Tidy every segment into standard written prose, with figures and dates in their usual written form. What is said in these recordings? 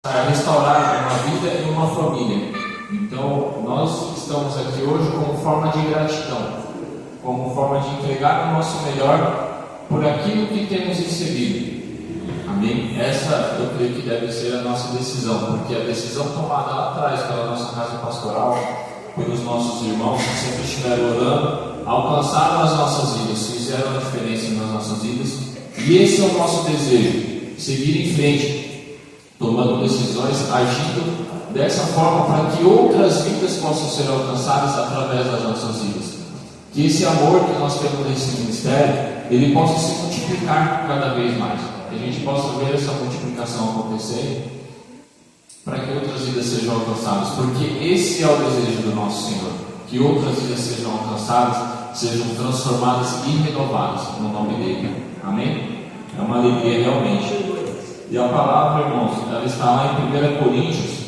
para restaurar uma vida e uma família. Então, nós estamos aqui hoje como forma de gratidão, como forma de entregar o nosso melhor por aquilo que temos recebido. Amém? Essa eu creio que deve ser a nossa decisão, porque a decisão tomada lá atrás pela nossa casa pastoral, pelos nossos irmãos que sempre estiveram orando, alcançaram as nossas vidas, fizeram a diferença nas nossas vidas, e esse é o nosso desejo, seguir em frente, tomando decisões, agindo dessa forma para que outras vidas possam ser alcançadas através das nossas vidas. Que esse amor que nós temos nesse ministério, ele possa se multiplicar cada vez mais, que a gente possa ver essa multiplicação acontecer, para que outras vidas sejam alcançadas, porque esse é o desejo do nosso Senhor, que outras vidas sejam alcançadas, sejam transformadas e renovadas no nome dele. Amém? É uma alegria realmente. E a palavra, irmãos, ela está lá em 1 Coríntios,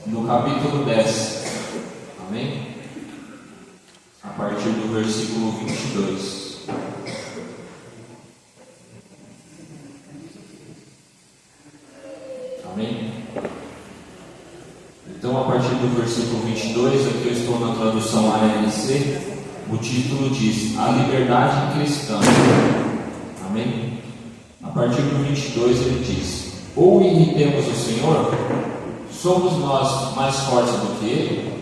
no capítulo 10. Amém? A partir do versículo 22. Amém? Então, a partir do versículo 22, aqui eu estou na tradução ALC, o título diz: A liberdade cristã. Amém? A partir do 22 ele diz: Ou irritemos o Senhor? Somos nós mais fortes do que Ele?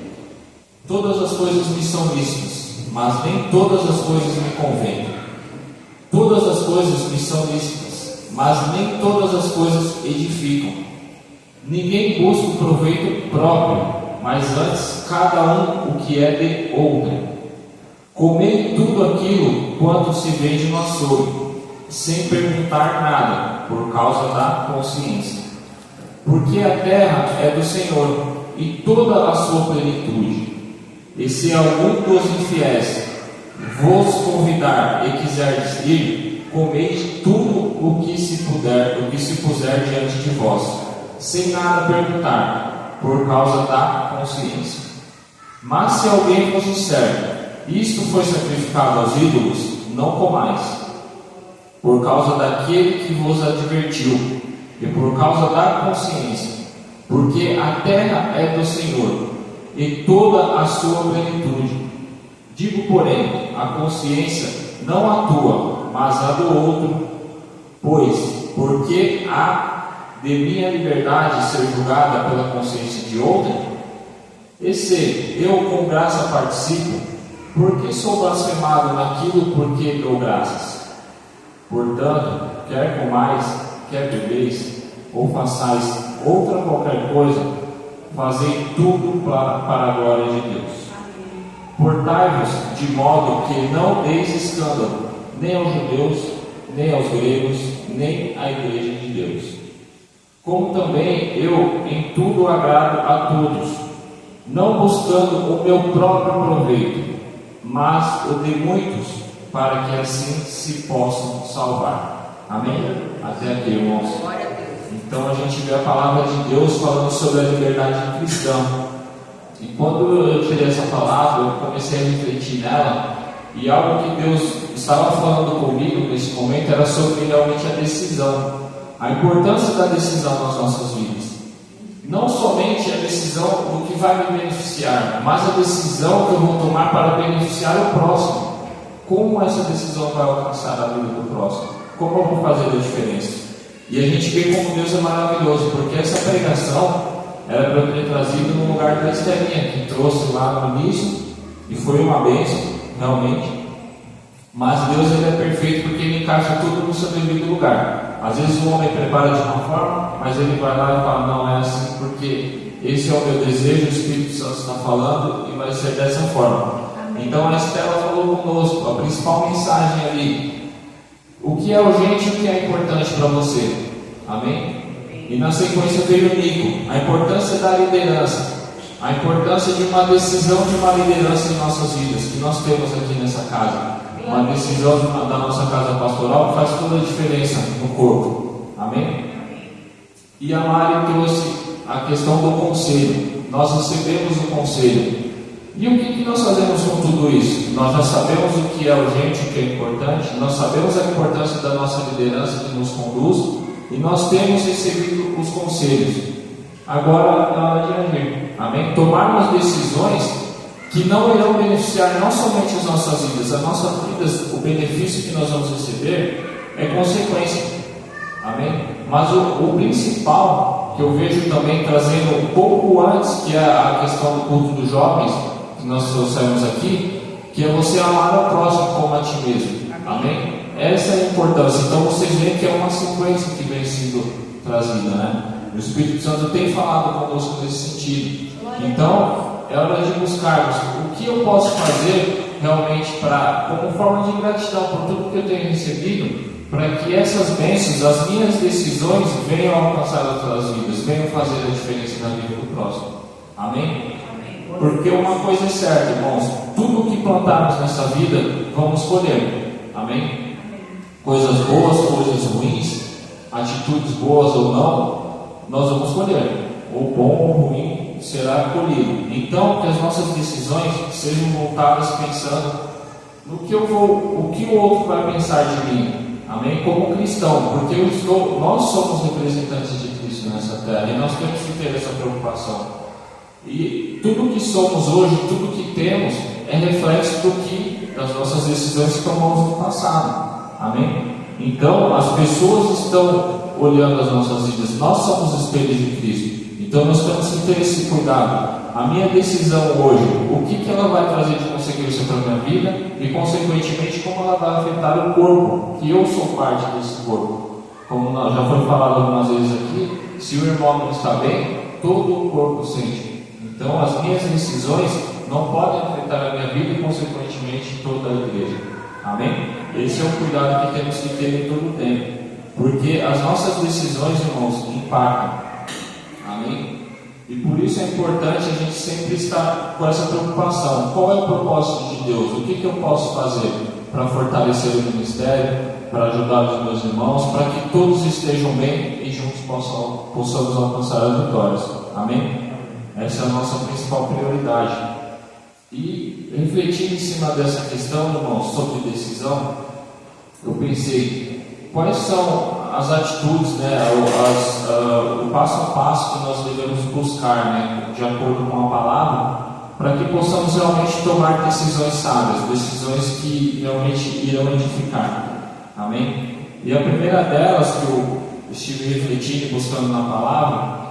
Todas as coisas me são lícitas, mas nem todas as coisas me convêm. Todas as coisas me são lícitas, mas nem todas as coisas edificam. Ninguém busca o proveito próprio, mas antes cada um o que é de outrem. Comei tudo aquilo quanto se vê de nosso açougue, sem perguntar nada, por causa da consciência. Porque a terra é do Senhor, e toda a sua plenitude. E se algum dos infiéis vos convidar e quiserdes ir, comei tudo o que se puser diante de vós, sem nada perguntar, por causa da consciência. Mas se alguém vos disser: isto foi sacrificado aos ídolos, não comais, por causa daquele que vos advertiu, e por causa da consciência, porque a terra é do Senhor, e toda a sua plenitude. Digo, porém, a consciência não a tua, mas a do outro, pois, porque há de minha liberdade ser julgada pela consciência de outrem? E se eu com graça participo, por que sou blasfemado naquilo por que dou graças? Portanto, quer comais, quer bebeis, ou façais outra qualquer coisa, fazei tudo para a glória de Deus. Portai-vos de modo que não deis escândalo, nem aos judeus, nem aos gregos, nem à igreja de Deus. Como também eu em tudo agrado a todos, não buscando o meu próprio proveito, mas o de muitos, para que assim se possam salvar. Amém? Até aqui, irmãos. Então a gente vê a palavra de Deus falando sobre a liberdade cristã. E quando eu tirei essa palavra, eu comecei a refletir nela, e algo que Deus estava falando comigo nesse momento era sobre realmente a decisão, a importância da decisão nas nossas vidas. Não somente a decisão do que vai me beneficiar, mas a decisão que eu vou tomar para beneficiar o próximo. Como essa decisão vai alcançar a vida do próximo? Como eu vou fazer a diferença? E a gente vê como Deus é maravilhoso, porque essa pregação era para eu ter trazido no lugar da Estelinha, que trouxe lá no início, e foi uma bênção, realmente. Mas Deus, ele é perfeito, porque ele encaixa tudo no seu devido lugar. Às vezes o homem prepara de uma forma, mas ele vai lá e fala: não é assim, porque esse é o meu desejo, o Espírito Santo está falando, e vai ser dessa forma. Então a Estela falou conosco, a principal mensagem ali: o que é urgente e o que é importante para você. Amém? E na sequência veio o Nico, a importância da liderança, a importância de uma decisão de uma liderança em nossas vidas, que nós temos aqui nessa casa. Uma decisão da nossa casa pastoral que faz toda a diferença no corpo. Amém? E a Mari trouxe a questão do conselho. Nós recebemos o conselho. E o que nós fazemos com tudo isso? Nós já sabemos o que é urgente, o que é importante, nós sabemos a importância da nossa liderança que nos conduz, e nós temos recebido os conselhos. Agora é hora de agir. Amém? Tomar umas decisões que não irão beneficiar não somente as nossas vidas, o benefício que nós vamos receber é consequência. Amém? Mas o principal que eu vejo também trazendo um pouco antes, que é a questão do culto dos jovens, que nós trouxemos aqui, que é você amar ao próximo como a ti mesmo. Amém? Essa é a importância. Então vocês veem que é uma sequência que vem sendo trazida, né? O Espírito Santo tem falado conosco nesse sentido. Então é hora de buscarmos o que eu posso fazer realmente como forma de gratidão por tudo que eu tenho recebido, para que essas bênçãos, as minhas decisões venham alcançar as outras vidas, venham fazer a diferença na vida do próximo. Amém? Porque uma coisa é certa, irmãos, tudo que plantarmos nessa vida, vamos colher. Amém? Coisas boas, coisas ruins, atitudes boas ou não, nós vamos colher. Ou bom ou ruim será colhido. Então, que as nossas decisões sejam voltadas pensando no que o que o outro vai pensar de mim. Amém? Como cristão, porque nós somos representantes de Cristo nessa terra e nós temos que ter essa preocupação. E tudo que somos hoje, tudo que temos, é reflexo das nossas decisões que tomamos no passado. Amém? Então, as pessoas estão olhando as nossas vidas, nós somos espelhos de Cristo. Então, nós temos que ter esse cuidado. A minha decisão hoje, o que ela vai trazer de consequência para a minha vida e, consequentemente, como ela vai afetar o corpo, que eu sou parte desse corpo. Como já foi falado algumas vezes aqui, se o irmão não está bem, todo o corpo sente. Então, as minhas decisões não podem afetar a minha vida e, consequentemente, toda a igreja. Amém? Esse é o cuidado que temos que ter em todo o tempo. Porque as nossas decisões, irmãos, impactam. Amém? E por isso é importante a gente sempre estar com essa preocupação. Qual é o propósito de Deus? O que eu posso fazer para fortalecer o ministério, para ajudar os meus irmãos, para que todos estejam bem e juntos possamos alcançar as vitórias. Amém? Essa é a nossa principal prioridade. E refletindo em cima dessa questão, irmãos, sobre decisão, eu pensei, quais são as atitudes, né, o passo a passo que nós devemos buscar, né, de acordo com a palavra, para que possamos realmente tomar decisões sábias, decisões que realmente irão edificar. Amém? E a primeira delas que eu estive refletindo e buscando na palavra,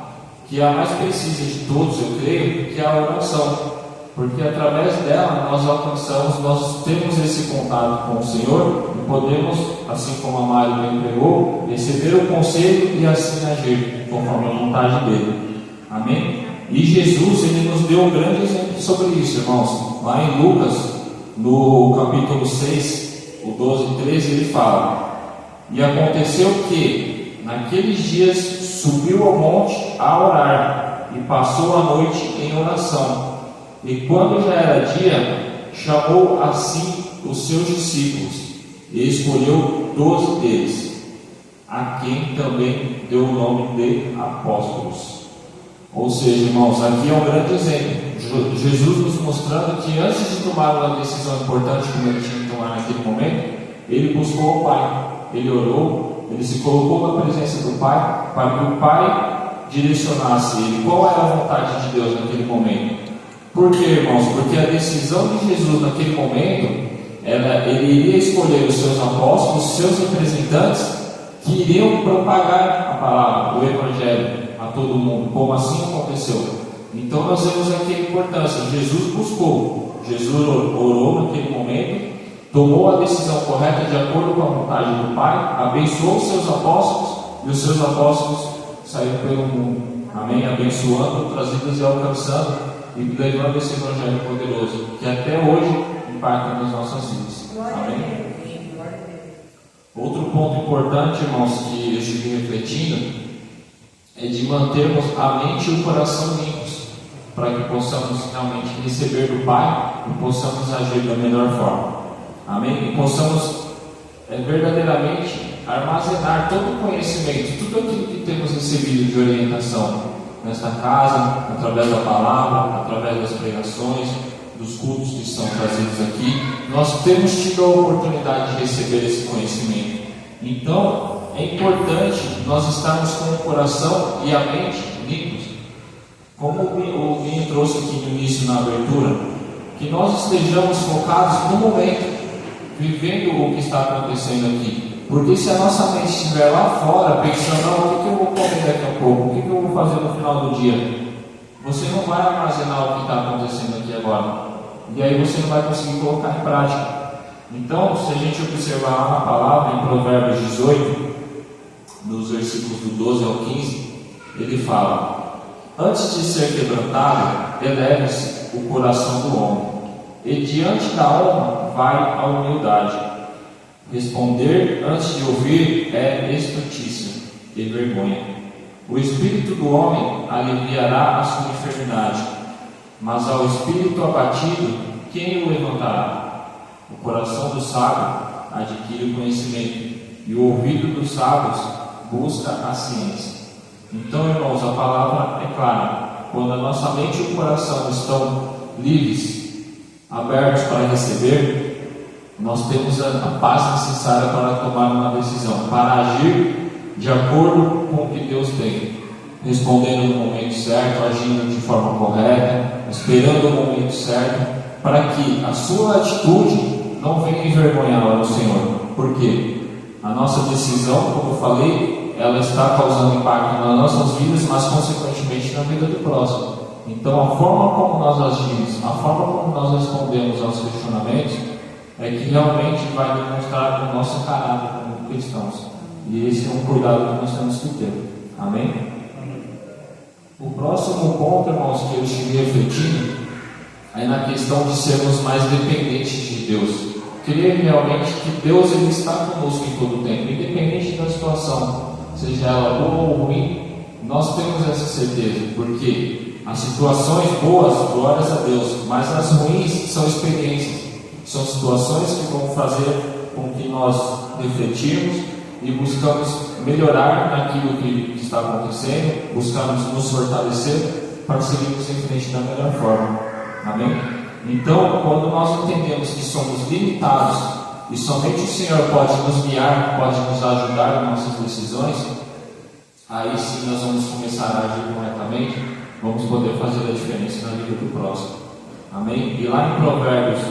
que é a mais precisa de todos, eu creio, que é a oração. Porque através dela nós temos esse contato com o Senhor e podemos, assim como a Mari bem pregou, receber o conselho e assim agir conforme a vontade dele. Amém? E Jesus, ele nos deu um grande exemplo sobre isso, irmãos. Lá em Lucas, no capítulo 6, o 12 e 13, ele fala: e aconteceu que naqueles dias subiu ao monte a orar e passou a noite em oração. E quando já era dia, chamou a si os seus discípulos e escolheu 12 deles, a quem também deu o nome de apóstolos. Ou seja, irmãos, aqui é um grande exemplo. Jesus nos mostrando que antes de tomar uma decisão importante como ele tinha que tomar naquele momento, ele buscou o Pai, ele orou, ele se colocou na presença do Pai, para que o Pai direcionasse ele. Qual era a vontade de Deus naquele momento? Por quê, irmãos? Porque a decisão de Jesus naquele momento, ele iria escolher os seus apóstolos, os seus representantes, que iriam propagar a palavra, o Evangelho a todo mundo, como assim aconteceu. Então nós vemos aqui a importância. Jesus buscou, Jesus orou naquele momento, tomou a decisão correta de acordo com a vontade do Pai, abençoou os seus apóstolos, e os seus apóstolos saíram pelo mundo. Amém? Abençoando outras vidas e alcançando e levando esse Evangelho poderoso, que até hoje impacta nas nossas vidas. Amém? Outro ponto importante, irmãos, que eu estive refletindo, é de mantermos a mente e o coração limpos, para que possamos realmente receber do Pai e possamos agir da melhor forma. Amém? E possamos verdadeiramente armazenar todo o conhecimento, tudo aquilo que temos recebido de orientação nesta casa, através da palavra, através das pregações, dos cultos que são trazidos aqui. Nós temos tido a oportunidade de receber esse conhecimento. Então, é importante nós estarmos com o coração e a mente limpos. Como o Vinho trouxe aqui no início, na abertura, que nós estejamos focados no momento, vivendo o que está acontecendo aqui. Porque se a nossa mente estiver lá fora, pensando, o que eu vou comer daqui a pouco, o que eu vou fazer no final do dia, você não vai armazenar o que está acontecendo aqui agora. E aí você não vai conseguir colocar em prática. Então, se a gente observar lá na palavra, em Provérbios 18, nos versículos do 12 ao 15, ele fala: antes de ser quebrantado, eleve-se o coração do homem, e diante da honra vai a humildade. Responder antes de ouvir é estultícia e vergonha. O espírito do homem aliviará a sua enfermidade, mas ao espírito abatido, quem o levantará? O coração do sábio adquire o conhecimento, e o ouvido dos sábios busca a ciência. Então, irmãos, a palavra é clara. Quando a nossa mente e o coração estão livres, abertos para receber, nós temos a paz necessária para tomar uma decisão, para agir de acordo com o que Deus tem, respondendo no momento certo, agindo de forma correta, esperando o momento certo, para que a sua atitude não venha envergonhar o Senhor. Por quê? A nossa decisão, como eu falei, ela está causando impacto nas nossas vidas, mas consequentemente na vida do próximo. Então, a forma como nós agimos, a forma como nós respondemos aos questionamentos, é que realmente vai demonstrar o nosso caráter como cristãos. E esse é um cuidado que nós temos que ter. Amém? O próximo ponto, irmãos, que eu estive refletindo é na questão de sermos mais dependentes de Deus. Crer realmente que Deus ele está conosco em todo o tempo, independente da situação, seja ela boa ou ruim, nós temos essa certeza, porque as situações boas, glórias a Deus, mas as ruins são experiências, são situações que vão fazer com que nós refletirmos e buscamos melhorar naquilo que está acontecendo, buscamos nos fortalecer para seguirmos em frente da melhor forma. Amém? Então, quando nós entendemos que somos limitados e somente o Senhor pode nos guiar, pode nos ajudar em nossas decisões, aí sim nós vamos começar a agir corretamente, vamos poder fazer a diferença na vida do próximo. Amém? E lá em Provérbios,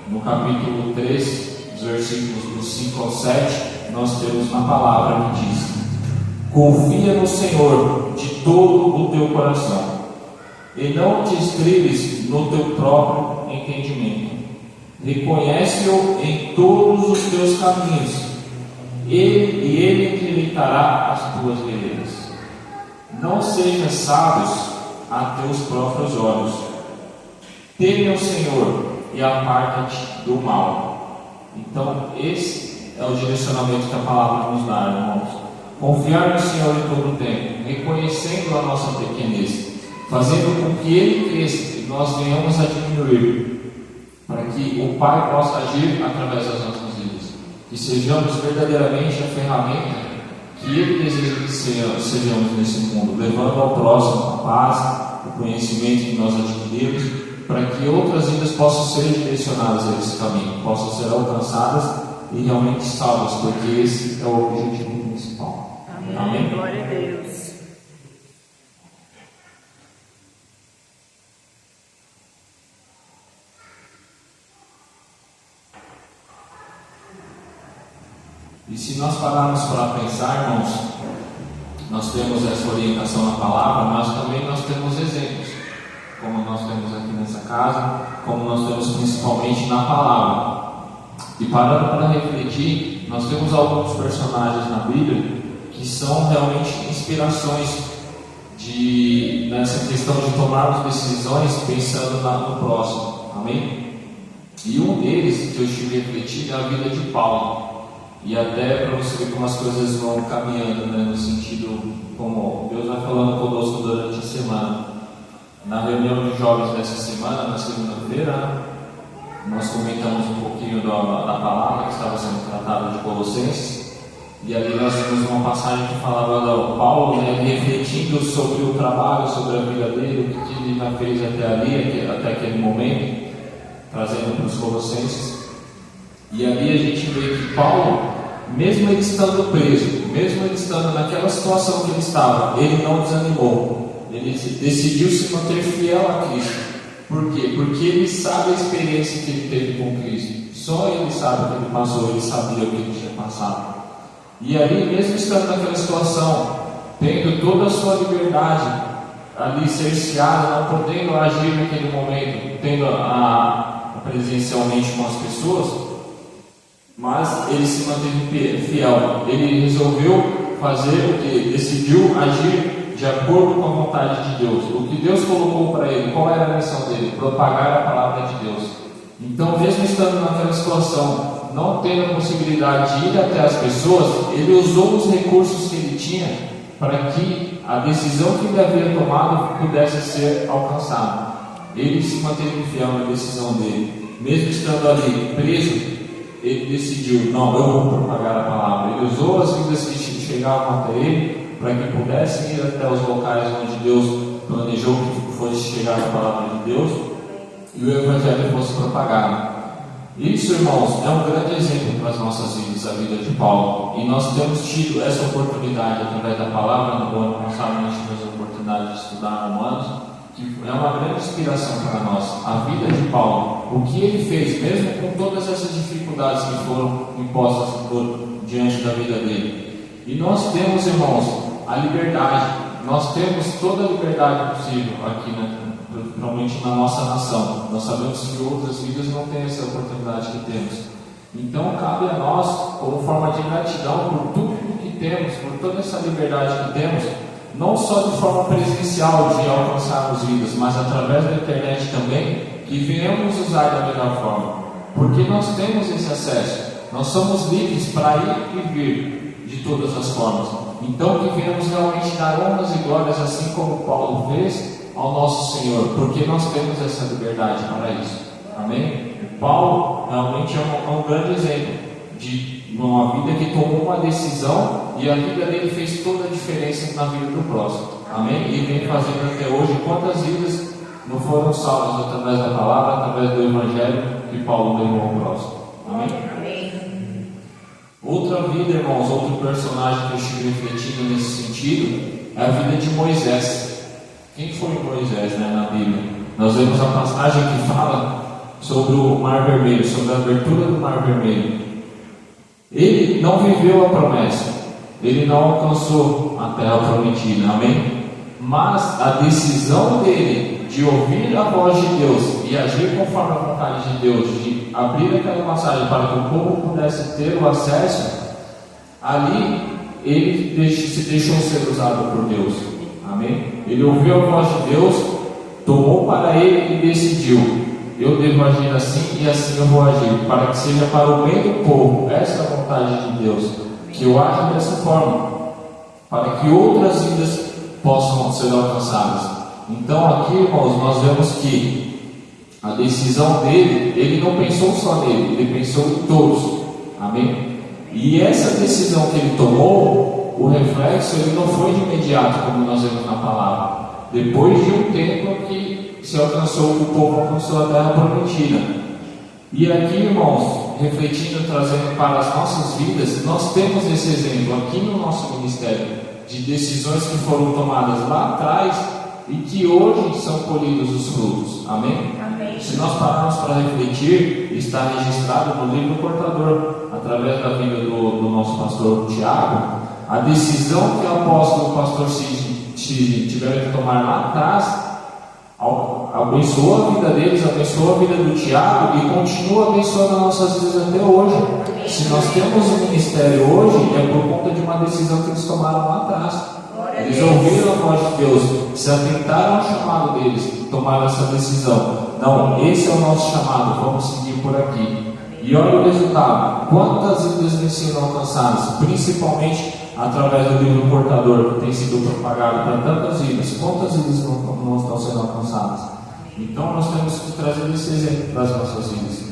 no capítulo 3, os versículos do 5 ao 7, nós temos uma palavra que diz: confia no Senhor de todo o teu coração, e não te estribes no teu próprio entendimento. Reconhece-o em todos os teus caminhos, e ele endireitará as tuas veredas. Não sejas sábios a teus próprios olhos. Teme ao Senhor e aparta-te do mal. Então, esse é o direcionamento que a palavra nos dá, irmãos. Confiar no Senhor em todo o tempo, reconhecendo a nossa pequenez, fazendo com que Ele cresça e nós venhamos a diminuir, para que o Pai possa agir através das nossas vidas, que sejamos verdadeiramente a ferramenta que Ele deseja que sejamos nesse mundo, levando ao próximo a paz, o conhecimento que nós adquirimos, para que outras vidas possam ser direcionadas a esse caminho, possam ser alcançadas e realmente salvas, porque esse é o objetivo principal. Amém. Amém? Glória a Deus. E se nós pararmos para pensar, irmãos, nós temos essa orientação na palavra, mas também nós temos exemplos, como nós temos aqui nessa casa, como nós temos principalmente na palavra. E parando para refletir, nós temos alguns personagens na Bíblia que são realmente inspirações nessa questão de tomarmos decisões pensando no próximo. Amém? E um deles que eu estive refletindo é a vida de Paulo. E até para você ver como as coisas vão caminhando, né, no sentido como Deus vai falando conosco durante a semana. Na reunião de jovens dessa semana, na segunda-feira, nós comentamos um pouquinho da palavra que estava sendo tratada de Colossenses. E ali nós vimos uma passagem que falava do Paulo, né, refletindo sobre o trabalho, sobre a vida dele, o que ele já fez até ali, até aquele momento, trazendo para os Colossenses. E ali a gente vê que Paulo, mesmo ele estando preso, mesmo ele estando naquela situação que ele estava, ele não desanimou. Ele decidiu se manter fiel a Cristo. Por quê? Porque ele sabe a experiência que ele teve com Cristo. Só ele sabe o que ele passou, ele sabia o que ele tinha passado. E aí, mesmo estando naquela situação, tendo toda a sua liberdade ali cerceada, não podendo agir naquele momento, tendo presencialmente com as pessoas, mas ele se manteve fiel. Ele resolveu fazer o que? Decidiu agir de acordo com a vontade de Deus. O que Deus colocou para ele, qual era a missão dele? Propagar a palavra de Deus. Então, mesmo estando naquela situação, não tendo a possibilidade de ir até as pessoas, ele usou os recursos que ele tinha para que a decisão que ele havia tomado pudesse ser alcançada. Ele se manteve fiel na decisão dele. Mesmo estando ali preso, ele decidiu: não, eu vou propagar a palavra. Ele usou as vidas que chegavam até ele para que pudessem ir até os locais onde Deus planejou que fosse chegar a palavra de Deus e o Evangelho fosse propagado. Isso, irmãos, é um grande exemplo para as nossas vidas, a vida de Paulo. E nós temos tido essa oportunidade através da palavra. No ano passado nós tivemos a oportunidade de estudar Romanos, que é uma grande inspiração para nós. A vida de Paulo, o que ele fez, mesmo com todas essas dificuldades que foram impostas diante da vida dele. E nós temos, irmãos, a liberdade. Nós temos toda a liberdade possível aqui, principalmente na nossa nação. Nós sabemos que outras vidas não têm essa oportunidade que temos. Então cabe a nós, como forma de gratidão por tudo que temos, por toda essa liberdade que temos, não só de forma presencial de alcançarmos vidas, mas através da internet também, que venhamos usar da melhor forma. Porque nós temos esse acesso. Nós somos livres para ir e vir de todas as formas. Então que venhamos realmente dar honras e glórias, assim como Paulo fez, ao nosso Senhor, porque nós temos essa liberdade para isso. Amém? Paulo realmente é um grande exemplo de uma vida que tomou uma decisão e a vida dele fez toda a diferença na vida do próximo. Amém? E vem fazendo até hoje. Quantas vidas não foram salvas através da palavra, através do Evangelho que Paulo levou ao próximo? Amém? Outra vida, irmãos, outro personagem que eu estive refletindo nesse sentido é a vida de Moisés. Quem foi Moisés, na Bíblia? Nós vemos a passagem que fala sobre o Mar Vermelho, sobre a abertura do Mar Vermelho. Ele não viveu a promessa, ele não alcançou a terra prometida, amém? Mas a decisão dele de ouvir a voz de Deus e agir conforme a vontade de Deus, de abrir aquela passagem para que o povo pudesse ter o acesso, ali ele se deixou ser usado por Deus. Amém? Ele ouviu a voz de Deus, tomou para ele e decidiu: eu devo agir assim e assim eu vou agir, para que seja para o bem do povo. Essa é a vontade de Deus, que eu aja dessa forma, para que outras vidas possam ser alcançadas. Então aqui, irmãos, nós vemos que a decisão dele, ele não pensou só nele, ele pensou em todos. Amém? E essa decisão que ele tomou, o reflexo, ele não foi de imediato, como nós vemos na palavra. Depois de um tempo que se alcançou, o povo alcançou a terra prometida. E aqui, irmãos, refletindo, trazendo para as nossas vidas, nós temos esse exemplo aqui no nosso ministério, de decisões que foram tomadas lá atrás e que hoje são colhidos os frutos. Amém? Amém. Se nós pararmos para refletir, está registrado no livro Portador, através da vida do nosso pastor Tiago, a decisão que o apóstolo, o pastor Cid tiveram que tomar lá atrás, abençoou a vida deles, abençoou a vida do Tiago e continua abençoando as nossas vidas até hoje. Se nós temos um ministério hoje, é por conta de uma decisão que eles tomaram lá atrás. Eles ouviram a voz de Deus, se atentaram ao chamado deles, tomaram essa decisão. Não, esse é o nosso chamado, vamos seguir por aqui. E olha o resultado: quantas vidas vêm sendo alcançadas, principalmente através do livro Portador, que tem sido propagado para tantas vidas. Quantas vidas não estão sendo alcançadas? Então nós temos que trazer esse exemplo para as nossas vidas.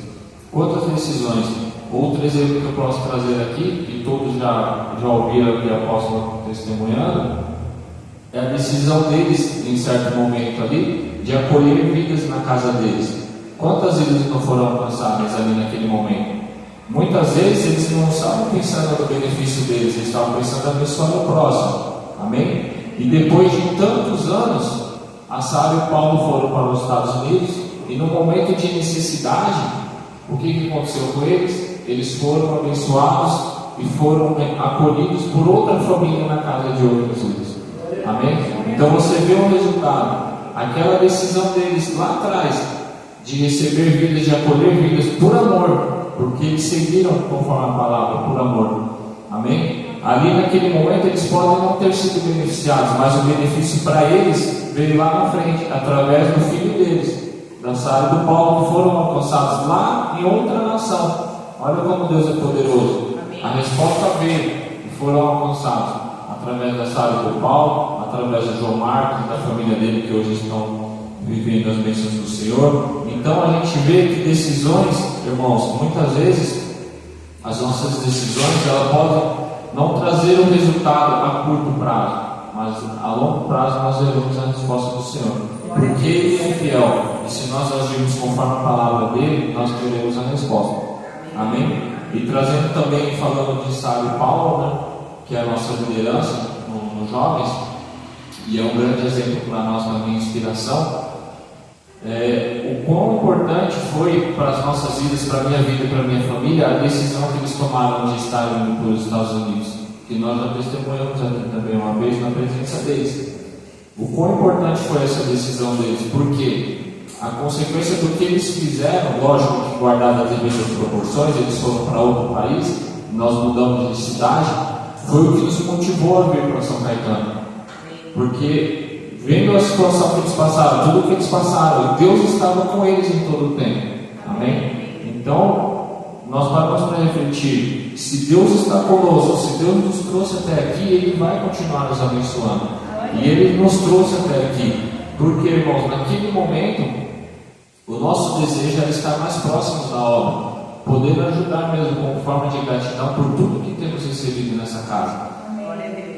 Quantas decisões? Outro exemplo que eu posso trazer aqui, que todos já ouviram aqui a apóstolo testemunhando, é a decisão deles, em certo momento ali, de acolher vidas na casa deles. Quantas vidas não foram alcançadas ali naquele momento? Muitas vezes eles não estavam pensando no benefício deles, eles estavam pensando em abençoar o próximo. Amém? E depois de tantos anos, a Sara e o Paulo foram para os Estados Unidos, e no momento de necessidade, o que aconteceu com eles? Eles foram abençoados e foram acolhidos por outra família na casa de outros filhos. Amém? Então você vê o resultado. Aquela decisão deles lá atrás, de receber vidas, de acolher vidas por amor, porque eles seguiram conforme a palavra, por amor. Amém? Ali naquele momento eles podem não ter sido beneficiados, mas o benefício para eles veio lá na frente, através do filho deles, da Sara e do Paulo, que foram alcançados lá em outra nação. Olha como Deus é poderoso. A resposta veio e foram alcançados através da Sara e do Paulo, através do João Marcos e da família dele, que hoje estão vivendo as bênçãos do Senhor. Então a gente vê que decisões, irmãos, muitas vezes as nossas decisões, elas podem não trazer o resultado a curto prazo, mas a longo prazo nós veremos a resposta do Senhor, porque Ele é fiel, e se nós agirmos conforme a palavra dele, nós teremos a resposta. Amém? E trazendo também, falando de Sara e Paulo, né, que é a nossa liderança nos jovens, e é um grande exemplo para nós, na minha inspiração. O quão importante foi para as nossas vidas, para a minha vida e para a minha família, a decisão que eles tomaram de estar indo para os Estados Unidos, que nós já testemunhamos aqui também uma vez na presença deles. O quão importante foi essa decisão deles, porque a consequência do que eles fizeram, lógico que guardado as devidas proporções, eles foram para outro país, nós mudamos de cidade, foi o que nos motivou a vir para São Caetano, porque vendo a situação que eles passaram, tudo que eles passaram, Deus estava com eles em todo o tempo. Amém? Então, nós paramos para refletir. Se Deus está conosco, se Deus nos trouxe até aqui, Ele vai continuar nos abençoando. E Ele nos trouxe até aqui. Porque, irmãos, naquele momento, o nosso desejo era estar mais próximos da obra, poder ajudar mesmo como forma de gratidão por tudo que temos recebido nessa casa.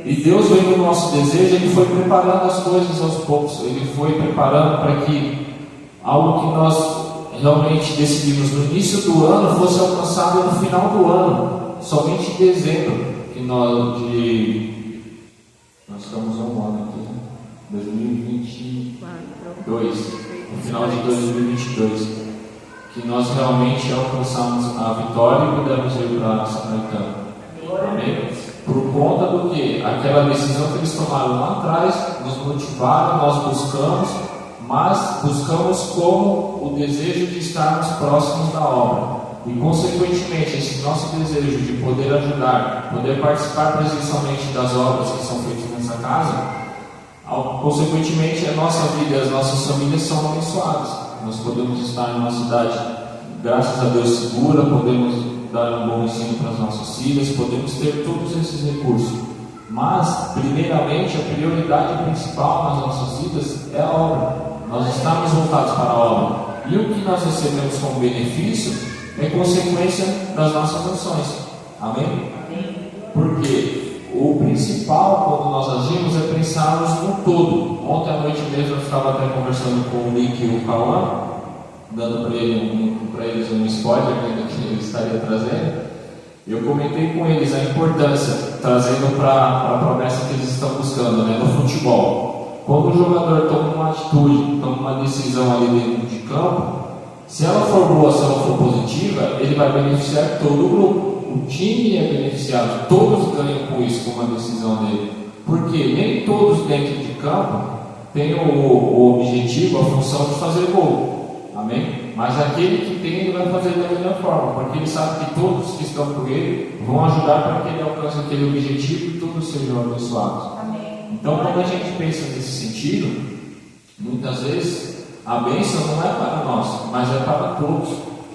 E Deus, vendo o nosso desejo, Ele foi preparando as coisas aos poucos. Ele foi preparando para que algo que nós realmente decidimos no início do ano fosse alcançado no final do ano, somente em dezembro, que nós estamos um ano aqui, né? 2022, no final de 2022, que nós realmente alcançamos a vitória e pudemos ir para São Caetano. Amém? Por conta do que? Aquela decisão que eles tomaram lá atrás, nos motivaram, nós buscamos, mas buscamos como o desejo de estarmos próximos da obra. E consequentemente, esse nosso desejo de poder ajudar, poder participar presencialmente das obras que são feitas nessa casa, consequentemente a nossa vida e as nossas famílias são abençoadas. Nós podemos estar em uma cidade, graças a Deus, segura, podemos dar um bom ensino para as nossas filhas, podemos ter todos esses recursos, mas primeiramente a prioridade principal nas nossas vidas é a obra. Nós estamos voltados para a obra, e o que nós recebemos como benefício é consequência das nossas ações. Amém? Porque o principal quando nós agimos é pensarmos no todo. Ontem à noite mesmo eu estava até conversando com o Nick e o Cauã, dando para eles um spoiler que ele estaria trazendo. Eu comentei com eles a importância, trazendo para a promessa que eles estão buscando, né, no futebol. Quando o jogador toma uma atitude, toma uma decisão ali dentro de campo, se ela for boa, se ela for positiva, ele vai beneficiar todo o grupo. O time é beneficiado, todos ganham com isso, com uma decisão dele. Porque nem todos dentro de campo têm o objetivo, a função de fazer gol. Amém? Mas aquele que tem, ele vai fazer da melhor forma, porque ele sabe que todos que estão com ele vão ajudar para que ele alcance aquele objetivo e todos sejam abençoados. Amém. Então, quando a gente pensa nesse sentido, muitas vezes a bênção não é para nós, mas é para todos.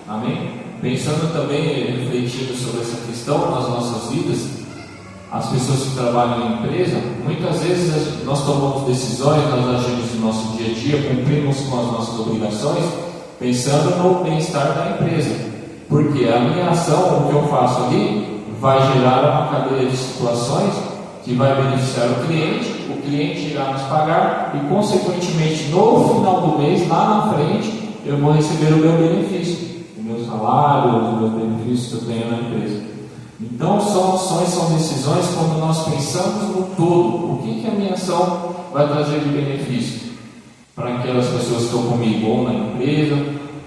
Amém? Pensando também, refletindo sobre essa questão nas nossas vidas, as pessoas que trabalham em empresa, muitas vezes nós tomamos decisões, nós agimos no nosso dia a dia, cumprimos com as nossas obrigações, pensando no bem-estar da empresa, porque a minha ação, o que eu faço ali, vai gerar uma cadeia de situações que vai beneficiar o cliente irá nos pagar e, consequentemente, no final do mês, lá na frente, eu vou receber o meu benefício. O meu salário, os meus benefícios que eu tenho na empresa. Então, são ações, são decisões quando nós pensamos no todo. O que a minha ação vai trazer de benefício para aquelas pessoas que estão comigo, ou na empresa,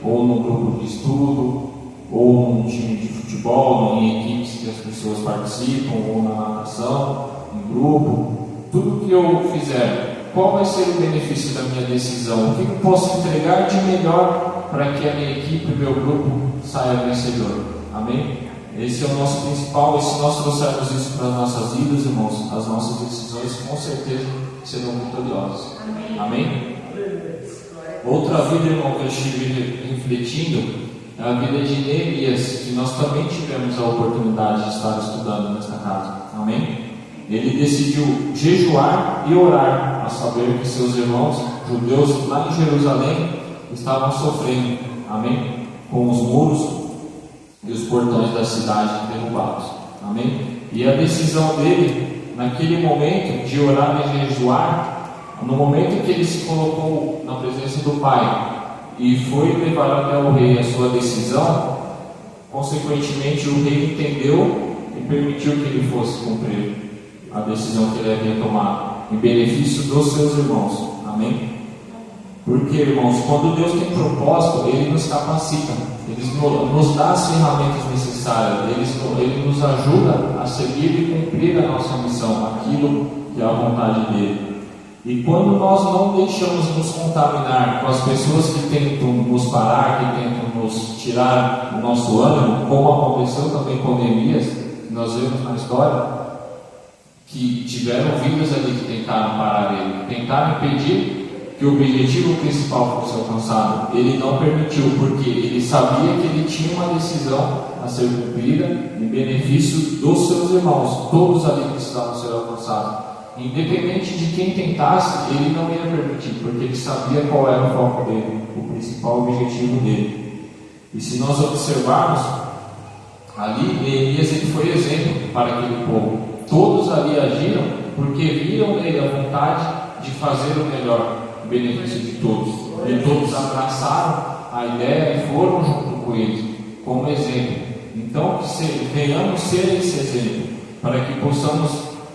ou no grupo de estudo, ou num time de futebol, em equipes que as pessoas participam, ou na natação, em grupo. Tudo que eu fizer, qual vai ser o benefício da minha decisão? O que eu posso entregar de melhor para que a minha equipe, o meu grupo, saia vencedor? Amém? Esse é o nosso principal, e se nós trouxermos isso para as nossas vidas, irmãos, as nossas decisões com certeza serão vitoriosas. Amém? Outra vida, irmão, que eu estive refletindo, é a vida de Neemias, que nós também tivemos a oportunidade de estar estudando nesta casa. Amém? Ele decidiu jejuar e orar, a saber que seus irmãos judeus lá em Jerusalém estavam sofrendo. Amém? Com os muros e os portões da cidade derrubados. Amém? E a decisão dele, naquele momento de orar e jejuar, no momento que ele se colocou na presença do Pai e foi levar até o rei a sua decisão, consequentemente o rei entendeu e permitiu que ele fosse cumprir a decisão que ele havia tomado, em benefício dos seus irmãos. Amém? Porque, irmãos, quando Deus tem propósito, Ele nos capacita, Ele nos dá as ferramentas necessárias, Ele nos ajuda a seguir e cumprir a nossa missão, aquilo que é a vontade dEle. E quando nós não deixamos nos contaminar com as pessoas que tentam nos parar, que tentam nos tirar o nosso ânimo, como aconteceu também com Neemias, que nós vemos na história, que tiveram vidas ali que tentaram parar ele, tentaram impedir que o objetivo principal fosse alcançado. Ele não permitiu, porque ele sabia que ele tinha uma decisão a ser cumprida em benefício dos seus irmãos. Todos ali precisavam ser alcançados. Independente de quem tentasse, ele não ia permitir, porque ele sabia qual era o foco dele, o principal objetivo dele. E se nós observarmos, ali Neemias ele foi exemplo para aquele povo. Todos ali agiram porque viram nele a vontade de fazer o melhor em benefício de todos. E todos abraçaram a ideia e foram junto com eles, como exemplo. Então, venhamos ser esse exemplo, para que possamos,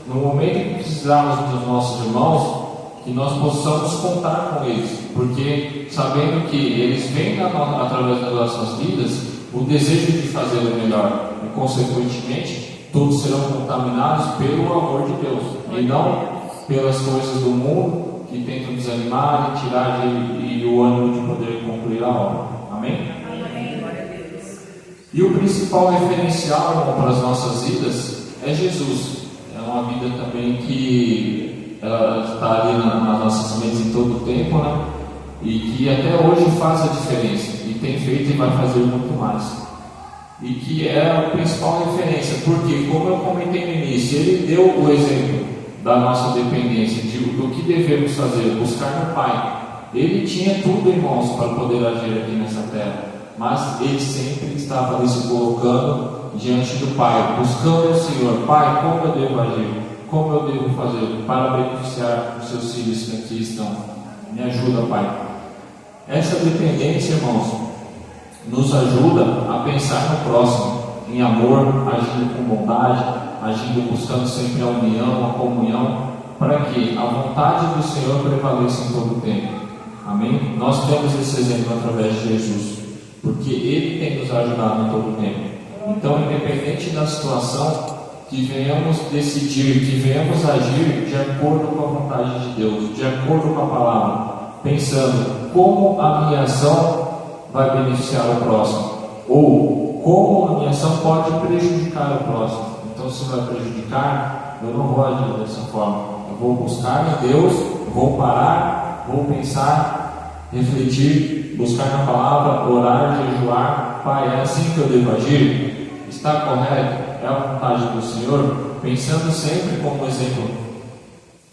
no momento em que precisarmos dos nossos irmãos, que nós possamos contar com eles, porque sabendo que eles vêm através das nossas vidas o desejo de fazer o melhor, e consequentemente todos serão contaminados pelo amor de Deus, e não pelas coisas do mundo que tentam desanimar e tirar o ânimo de poder concluir a obra. Amém? Amém. E o principal referencial para as nossas vidas é Jesus. É uma vida também que ela está ali nas nossas mentes em todo o tempo, né? E que até hoje faz a diferença, e tem feito e vai fazer muito mais. E que é a principal referência, porque, como eu comentei no início, ele deu o exemplo da nossa dependência, do que devemos fazer, buscar no Pai. Ele tinha tudo, irmãos, para poder agir aqui nessa terra, mas ele sempre estava ali se colocando diante do Pai, buscando o Senhor. Pai, como eu devo agir? Como eu devo fazer para beneficiar os seus filhos que aqui estão? Me ajuda, Pai. Essa dependência, irmãos, nos ajuda a pensar no próximo, em amor, agindo com bondade, agindo, buscando sempre a união, a comunhão, para que a vontade do Senhor prevaleça em todo o tempo. Amém? Nós temos esse exemplo através de Jesus, porque Ele tem nos ajudado em todo o tempo. Então, independente da situação, que venhamos decidir, que venhamos agir de acordo com a vontade de Deus, de acordo com a palavra, pensando como a minha ação vai beneficiar o próximo, ou como a minha ação pode prejudicar o próximo. Então, se vai prejudicar, eu não vou agir dessa forma. Eu vou buscar em Deus, vou parar, vou pensar, refletir, buscar na palavra, orar, jejuar. Pai, é assim que eu devo agir? Está correto? É a vontade do Senhor? Pensando sempre como exemplo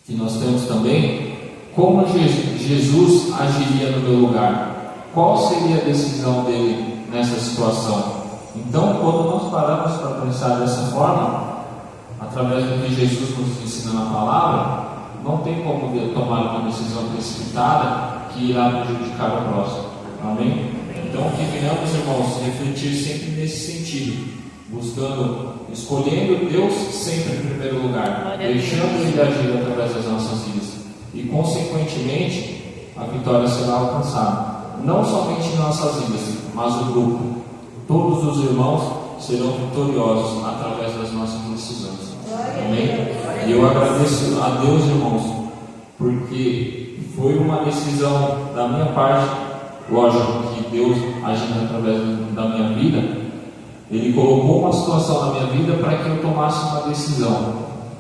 que nós temos também, como Jesus agiria no meu lugar? Qual seria a decisão dele nessa situação? Então, quando nós paramos para pensar dessa forma, através do que Jesus nos ensina na palavra, não tem como tomar uma decisão precipitada que irá prejudicar o próximo. Amém? Então, que venhamos, irmãos, refletir sempre nesse sentido, escolhendo Deus sempre em primeiro lugar, deixando Ele agir através das nossas vidas, e consequentemente a vitória será alcançada, não somente em nossas vidas, mas o grupo. Todos os irmãos serão vitoriosos através das nossas decisões. Amém? E eu agradeço a Deus, irmãos, porque foi uma decisão da minha parte. Lógico que Deus, agindo através da minha vida, Ele colocou uma situação na minha vida para que eu tomasse uma decisão.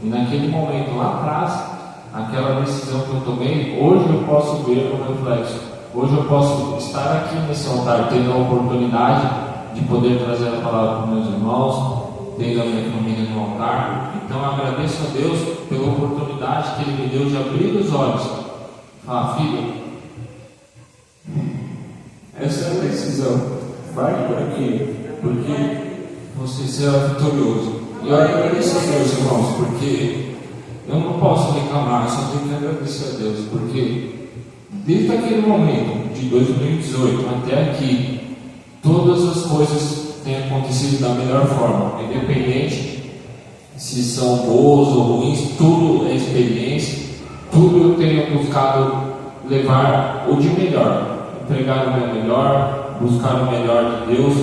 E naquele momento lá atrás, aquela decisão que eu tomei, hoje eu posso ver o reflexo. Hoje eu posso estar aqui nesse altar, tendo a oportunidade de poder trazer a palavra para os meus irmãos, tendo a minha família no altar. Então eu agradeço a Deus pela oportunidade que Ele me deu de abrir os olhos. Falar, filho, essa é a decisão. Vai por aqui, porque você será vitorioso. E eu agradeço a Deus, irmãos, porque eu não posso reclamar, eu só tenho que agradecer a Deus, porque desde aquele momento, de 2018 até aqui, todas as coisas têm acontecido da melhor forma, independente se são boas ou ruins, tudo é experiência, tudo eu tenho buscado levar o de melhor, entregar o meu melhor, buscar o melhor de Deus,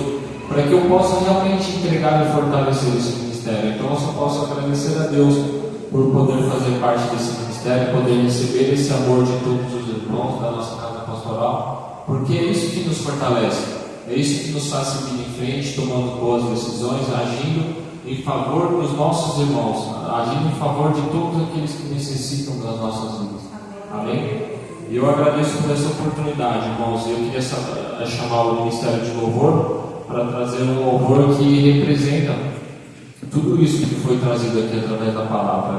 para que eu possa realmente entregar e fortalecer esse ministério. Então eu só posso agradecer a Deus por poder fazer parte desse ministério, poder receber esse amor de todos os irmãos da nossa casa pastoral, porque é isso que nos fortalece, é isso que nos faz seguir em frente, tomando boas decisões, agindo em favor dos nossos irmãos, agindo em favor de todos aqueles que necessitam das nossas vidas. Amém? E eu agradeço por essa oportunidade, irmãos. Eu queria chamar o Ministério de Louvor para trazer um louvor que representa tudo isso que foi trazido aqui através da palavra, né?